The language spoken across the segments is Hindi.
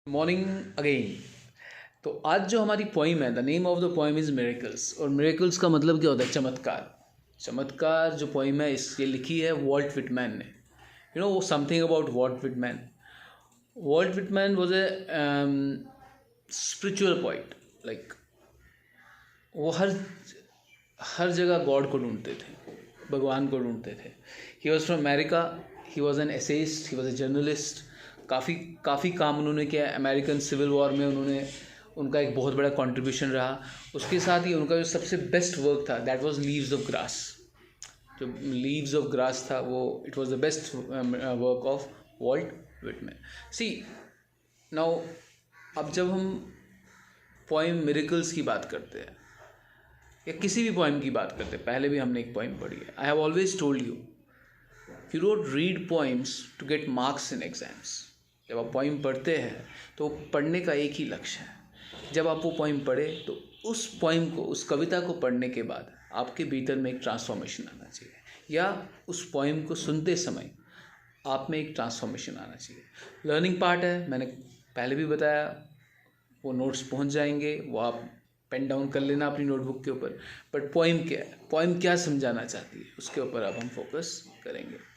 Morning again. तो आज जो हमारी पोइम है, the name of the poem is miracles. और मिरेकल्स का मतलब क्या होता है? चमत्कार। चमत्कार जो पोइम है ये लिखी है वॉल्ट विटमैन ने। Something about Walt Whitman. Walt Whitman was a spiritual poet. Like वो हर जगह गॉड को ढूंढते थे, भगवान को ढूंढते थे। He was from America. He was an essayist, he was a journalist. काफ़ी काम उन्होंने किया। अमेरिकन सिविल वॉर में उनका एक बहुत बड़ा कंट्रीब्यूशन रहा। उसके साथ ही उनका जो सबसे बेस्ट वर्क था that was leaves of grass. जो लीव्स ऑफ ग्रास था वो it was the best work of Walt Whitman. See now, अब जब हम पोइम मिरेकल्स की बात करते हैं या किसी भी पोइम की बात करते हैं, पहले भी हमने एक पोइम पढ़ी है। I have always told you don't read poems to get marks in exams. जब आप पोइम पढ़ते हैं तो पढ़ने का एक ही लक्ष्य है। जब आप वो पोइम पढ़े तो उस पोइम को, उस कविता को पढ़ने के बाद आपके भीतर में एक ट्रांसफॉर्मेशन आना चाहिए, या उस पोइम को सुनते समय आप में एक ट्रांसफॉर्मेशन आना चाहिए। लर्निंग पार्ट है, मैंने पहले भी बताया। वो नोट्स पहुंच जाएंगे, वो आप पेन डाउन कर लेना अपनी नोटबुक के ऊपर। बट पोइम क्या है, पोइम क्या समझाना चाहती है, उसके ऊपर अब हम फोकस करेंगे।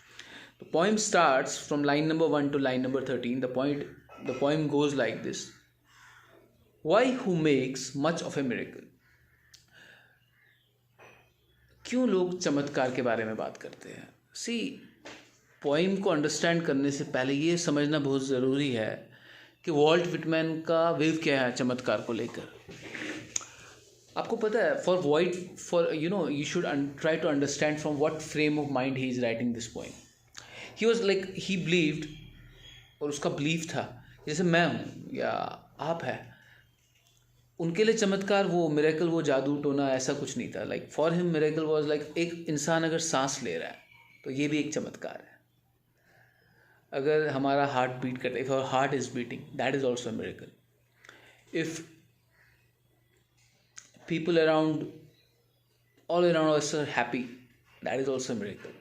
The poem starts from line number 1 to line number 13. The poem goes like this. Why who makes much of a miracle? क्यों लोग चमत्कार के बारे में बात करते हैं? See, पोइम को अंडरस्टैंड करने से पहले ये समझना बहुत ज़रूरी है कि वॉल्ट विटमैन का वेव क्या है चमत्कार को लेकर। आपको पता है, you should try to understand from what frame of mind he is writing this poem. He believed, और उसका बिलीव था जैसे मैं हूँ या आप है। उनके लिए चमत्कार, वो मिरेकल, वो जादू टोना ऐसा कुछ नहीं था। Like for him miracle was like एक इंसान अगर सांस ले रहा है तो ये भी एक चमत्कार है। अगर हमारा हार्ट बीट करता है, if our heart is beating, that is also miracle. If people all around us are happy, that is also a miracle.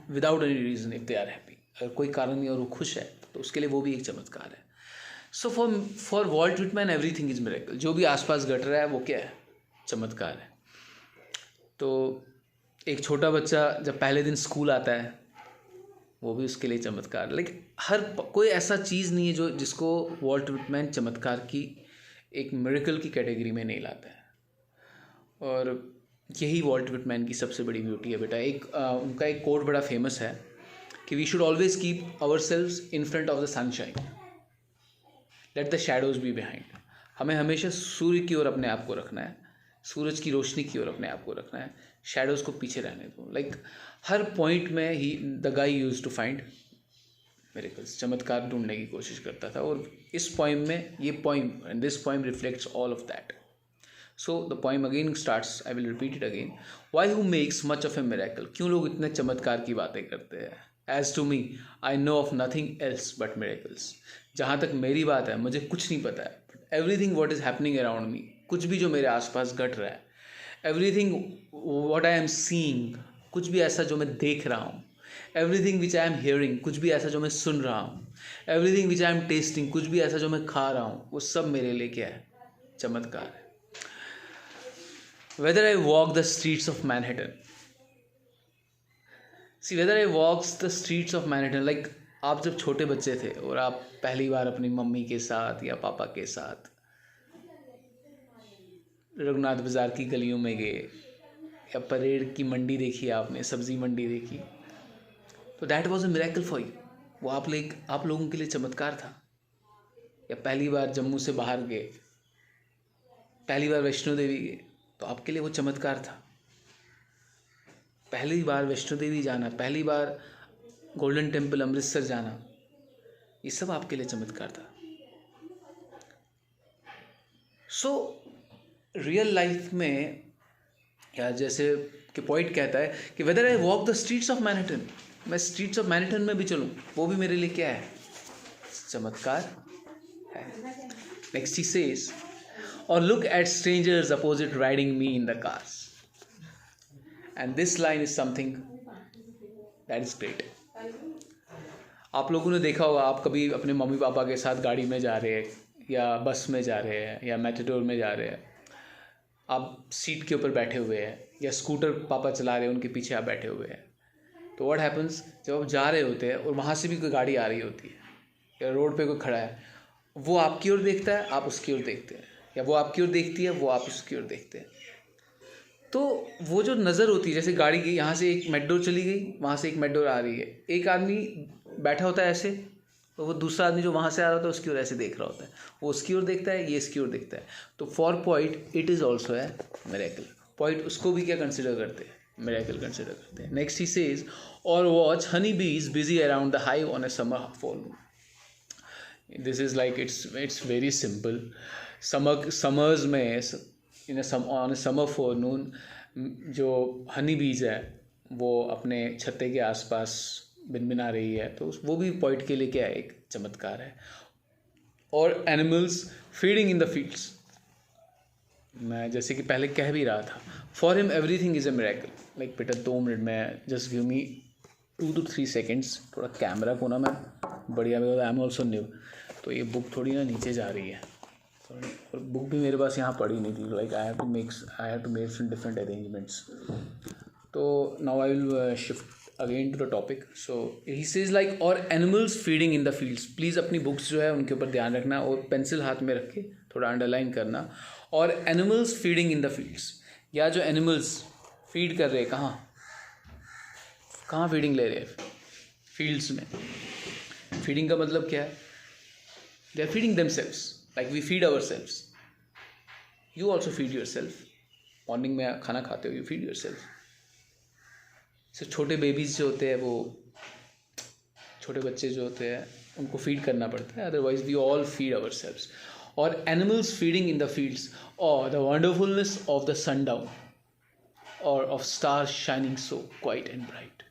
Without any reason, if they are happy, अगर कोई कारण नहीं और वो खुश है तो उसके लिए वो भी एक चमत्कार है। So for Walt Whitman everything is miracle. जो भी आसपास घट रहा है वो क्या है? चमत्कार है। तो एक छोटा बच्चा जब पहले दिन स्कूल आता है वो भी उसके लिए चमत्कार। लाइक कोई ऐसा चीज़ नहीं है जिसको वॉल्ट विटमैन चमत्कार की, एक मिरेकल की कैटेगरी में नहीं लाता है। और यही वॉल्ट विटमैन की सबसे बड़ी ब्यूटी है बेटा। उनका एक कोट बड़ा फेमस है कि we should always keep ourselves in front of the sunshine, let the shadows be behind. हमें हमेशा सूर्य की ओर अपने आप को रखना है, सूरज की रोशनी की ओर अपने आप को रखना है, शैडोज़ को पीछे रहने दो। लाइक हर पॉइंट में ही the guy used to find miracles, चमत्कार ढूंढने की कोशिश करता था। और इस पोइम में ये poem and this poem reflects all of that. So the poem again starts, I will repeat it again. Why who makes much of a miracle? क्यों लोग इतने चमत्कार की बातें करते हैं? As to me, I know of nothing else but miracles. जहाँ तक मेरी बात है, मुझे कुछ नहीं पता है। But everything what is happening around me, कुछ भी जो मेरे आसपास घट रहा है, everything what I am seeing, कुछ भी ऐसा जो मैं देख रहा हूँ, everything which I am hearing, कुछ भी ऐसा जो मैं सुन रहा हूँ, everything which I am tasting, कुछ भी ऐसा जो मैं खा रहा हूँ, वो सब मेरे लिए क्या है? चमत्कार है। Whether I walk the streets of Manhattan. See, whether I walk the streets of Manhattan, like आप जब छोटे बच्चे थे और आप पहली बार अपनी मम्मी के साथ या पापा के साथ रघुनाथ बाजार की गलियों में गए, या परेड की मंडी देखी आपने, सब्जी मंडी देखी, तो that was a miracle for you. वो आप लोगों के लिए चमत्कार था। या पहली बार जम्मू से बाहर गए, पहली बार वैष्णो देवी गए, तो आपके लिए वो चमत्कार था। पहली बार वैष्णो देवी जाना, पहली बार गोल्डन टेम्पल अमृतसर जाना, ये सब आपके लिए चमत्कार था। सो रियल लाइफ में, या जैसे कि पॉइंट कहता है कि whether I walk the streets of Manhattan, मैं स्ट्रीट्स ऑफ मैनहट्टन में भी चलूँ, वो भी मेरे लिए क्या है? चमत्कार है। Next he says, or look at strangers opposite riding me in the cars. And this line is something that is great. आप लोगों ने देखा होगा, आप कभी अपने मम्मी पापा के साथ गाड़ी में जा रहे हैं या बस में जा रहे हैं या मेट्रो में जा रहे हैं, आप सीट के ऊपर बैठे हुए हैं या स्कूटर पापा चला रहे हैं उनके पीछे आप बैठे हुए हैं, तो व्हाट हैपन्स, जब आप जा रहे होते हैं और वहाँ से भी कोई गाड़ी आ रही होती है या रोड पे कोई खड़ा है, वो आपकी ओर देखता है, आप उसकी ओर देखते हैं, या वो आपकी ओर देखती है, वो आप उसकी ओर देखते हैं। तो वो जो नज़र होती है, जैसे गाड़ी की यहाँ से एक मेट्रो चली गई, वहाँ से एक मेट्रो आ रही है, एक आदमी बैठा होता है ऐसे, तो वो दूसरा आदमी जो वहाँ से आ रहा होता है उसकी ओर ऐसे देख रहा होता है, वो उसकी ओर देखता है, ये इसकी ओर देखता है। तो for point it is also है मिरेकल। पॉइंट उसको भी क्या कंसिडर करते हैं, मिरेकल कंसिडर करते हैं। नेक्स्ट ही सेज, और watch honey bees busy around the hive on a summer fall moon. This is like it's very simple. Summers में on a summer fall moon जो हनी बीज है वो अपने छत्ते के आसपास भिनभिना रही है, तो वो भी पॉइंट के लिए क्या है, एक चमत्कार है। और animals feeding in the fields, मैं जैसे कि पहले कह भी रहा था, for him everything is a miracle. Like बेटा 2 मिनट में, just give me 2 to 3 seconds। थोड़ा कैमरा को ना मैं बढ़िया, because I am also new, तो ये बुक थोड़ी ना नीचे जा रही है, और बुक भी मेरे पास यहाँ पड़ी नहीं थी। Like I have to make some different arrangements। तो now I will shift again to the topic. So he says like, और animals feeding in the fields. Please अपनी बुक्स जो है उनके ऊपर ध्यान रखना और पेंसिल हाथ में रख के थोड़ा अंडरलाइन करना। और animals feeding in the fields, या जो एनिमल्स फीड कर रहे हैं, कहाँ फीडिंग ले रहे हैं, फील्ड्स में। फीडिंग का मतलब क्या है, they are feeding themselves, like we feed ourselves. You also feed yourself. Morning में खाना खाते हो, यू फीड योर सेल्फ। सिर्फ छोटे बेबीज जो होते हैं, वो छोटे बच्चे जो होते हैं उनको फीड करना पड़ता है, otherwise we all feed ourselves. और animals feeding in the fields, और the wonderfulness of the sundown और of stars shining so quiet and bright.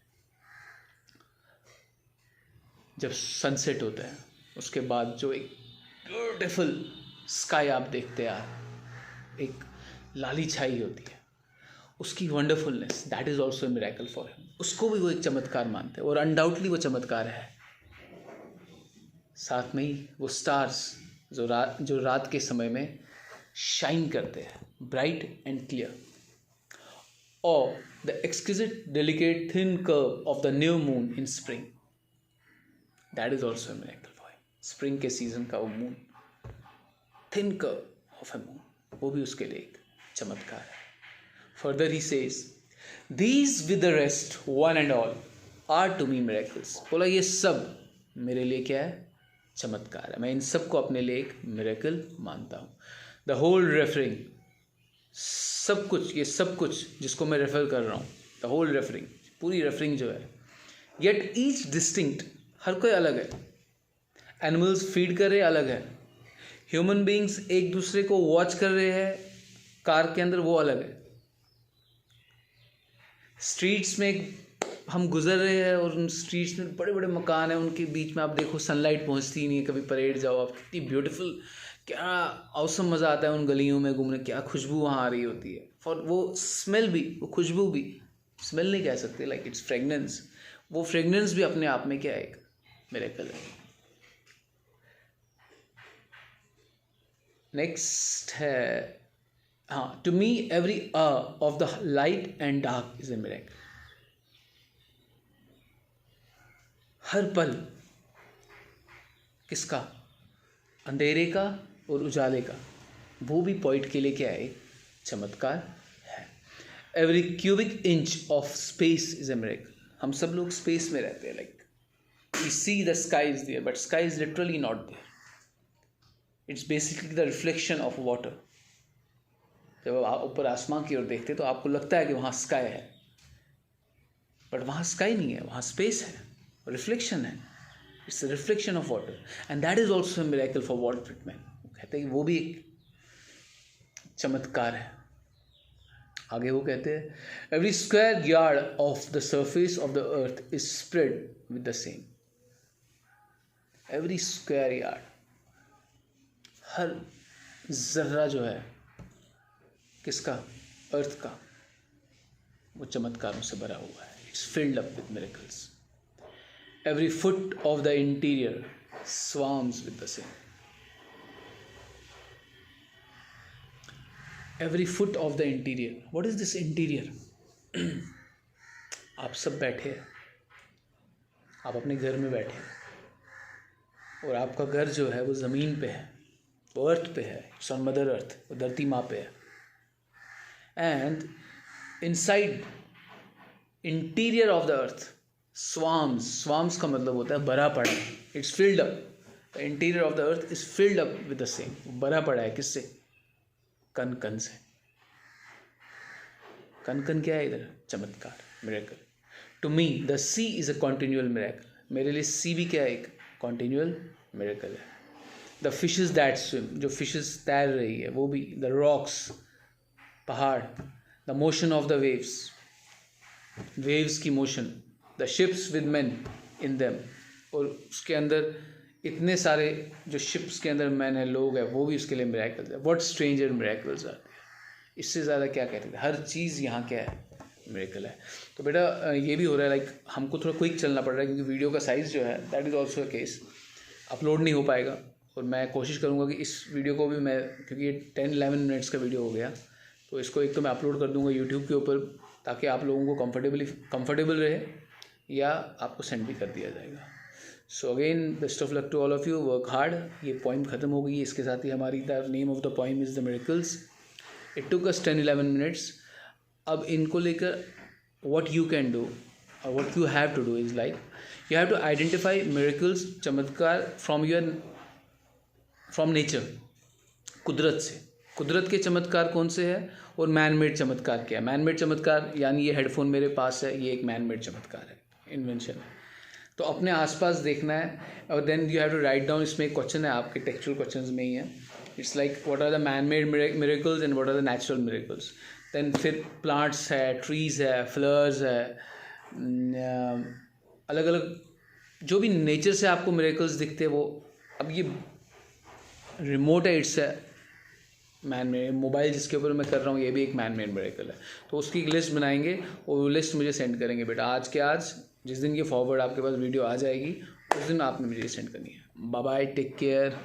जब सनसेट होता है उसके बाद जो एक ब्यूटिफुल स्काई आप देखते हैं, एक लाली छाई होती है, उसकी wonderfulness, that is also a miracle for him. उसको भी वो एक चमत्कार मानते हैं, और अनडाउटली वो चमत्कार है। साथ में ही वो स्टार्स जो रात के समय में शाइन करते हैं, ब्राइट एंड क्लियर। और the exquisite delicate thin curve of the new moon in spring, that is also a miracle for him. Spring के सीजन का वो moon, thin curve of a moon, वो भी उसके लिए एक चमत्कार है। Further he says, these with the rest one and all are to me miracles. बोला ये सब मेरे लिए क्या है, चमत्कार है। मैं इन सब को अपने लिए एक मिरेकल मानता हूँ। द होल रेफरिंग, सब कुछ, ये सब कुछ जिसको मैं रेफर कर रहा हूँ, द होल रेफरिंग, पूरी रेफरिंग जो है, येट ईच डिस्टिंक्ट, हर कोई अलग है। एनिमल्स फीड कर रहे अलग है, ह्यूमन बीइंग्स एक दूसरे को वॉच कर रहे हैं कार के अंदर, वो अलग है। स्ट्रीट्स में हम गुजर रहे हैं और उन स्ट्रीट्स में बड़े बड़े मकान हैं, उनके बीच में आप देखो सनलाइट पहुंचती ही नहीं है। कभी परेड जाओ आप, कितनी ब्यूटीफुल, क्या औसम मज़ा आता है उन गलियों में घूमने, क्या खुशबू वहाँ आ रही होती है। फॉर वो स्मेल भी, वो खुशबू भी, स्मेल नहीं कह सकते, लाइक इट्स फ्रेगनेंस, वो फ्रेगनेंस भी अपने आप में क्या है, एक मिरेकल है। नेक्स्ट है, हाँ, to me every of the light and dark is a miracle. हर पल किसका, अंधेरे का और उजाले का, वो भी पॉइंट के लिए क्या है, चमत्कार है। Every cubic inch of space is a miracle. हम सब लोग स्पेस में रहते हैं, like we see the sky is there, but sky is literally not there, it's basically the reflection of water. जब आप ऊपर आसमान की ओर देखते तो आपको लगता है कि वहाँ स्काई है, बट वहाँ स्काई नहीं है, वहाँ स्पेस है, रिफ्लेक्शन है। It's reflection of water and that is also miracle for Walt Whitman. कहते हैं कि वो भी एक चमत्कार है। आगे वो कहते हैं, every square yard of the surface of the earth is spread with the same. Every square yard, हर जर्रा जो है किसका, अर्थ का, वो चमत्कारों से भरा हुआ है। It's filled up with miracles. Every foot of the interior swarms with the same. Every foot of the interior. What is this interior? आप सब बैठे हैं, आप अपने घर में बैठे हैं और आपका घर जो है वो ज़मीन पे है, वो अर्थ पे है, इट्स ऑन मदर अर्थ, वो धरती माँ पे है. And inside interior of the earth swarms का मतलब होता है भरा पड़ा. It's filled up. The interior of the earth is filled up with the same. भरा पड़ा है किससे? कण कण से. कण कण क्या है इधर? चमत्कार, miracle. To me the sea is a continual miracle. मेरे लिए सी भी क्या है? एक कॉन्टिन्यूअल मिरेकल है. द फिशेस दैट स्विम, जो फिशेस तैर रही है वो भी. द रॉक्स, पहाड़. The motion of the waves की मोशन. The ships with man in them, और उसके अंदर इतने सारे जो शिप्स के अंदर मैन है, लोग है, वो भी उसके लिए मिरेकल्स है. What stranger miracles are. इससे ज़्यादा क्या कहते हैं? हर चीज़ यहाँ क्या है? मिरेकल है. तो बेटा ये भी हो रहा है, लाइक हमको थोड़ा क्विक चलना पड़ रहा है क्योंकि वीडियो का साइज़ जो है that is also a case. Upload नहीं हो पाएगा और मैं कोशिश करूँगा कि इस वीडियो को भी मैं, क्योंकि ये 10-11 मिनट्स का वीडियो हो गया, तो इसको एक तो मैं अपलोड कर दूँगा यूट्यूब के ऊपर ताकि आप लोगों को कंफर्टेबल रहे, या आपको सेंड भी कर दिया जाएगा. So again best of luck to all of you. Work hard. ये पोइम ख़त्म हो गई है, इसके साथ ही हमारी the name of the poem is the miracles. It took us 10-11 minutes. अब इनको लेकर what you can do or what you have to do is like you have to identify miracles, चमत्कार from nature, कुदरत से. कुदरत के चमत्कार कौन से है और मैन मेड चमत्कार क्या है? मैन मेड चमत्कार यानी ये हेडफोन मेरे पास है, ये एक मैन मेड चमत्कार है, इन्वेंशन है. तो अपने आसपास देखना है और then you have to write down. इसमें एक क्वेश्चन है आपके टेक्सचुअल क्वेश्चंस में ही है. It's like what are the man made miracles and what are the natural miracles. Then फिर प्लांट्स है, ट्रीज़ है, फ्लावर्स है, अलग अलग जो भी नेचर से आपको मिरेकल्स दिखते हैं वो. अब ये रिमोट है, इट्स है मैन मेड. मोबाइल जिसके ऊपर मैं कर रहा हूँ ये भी एक मैन मेड मिरेकल है. तो उसकी एक लिस्ट बनाएंगे और वो लिस्ट मुझे सेंड करेंगे. बेटा आज के आज जिस दिन ये फॉरवर्ड आपके पास वीडियो आ जाएगी उस दिन आपने मुझे सेंड करनी है. Bye bye, take care.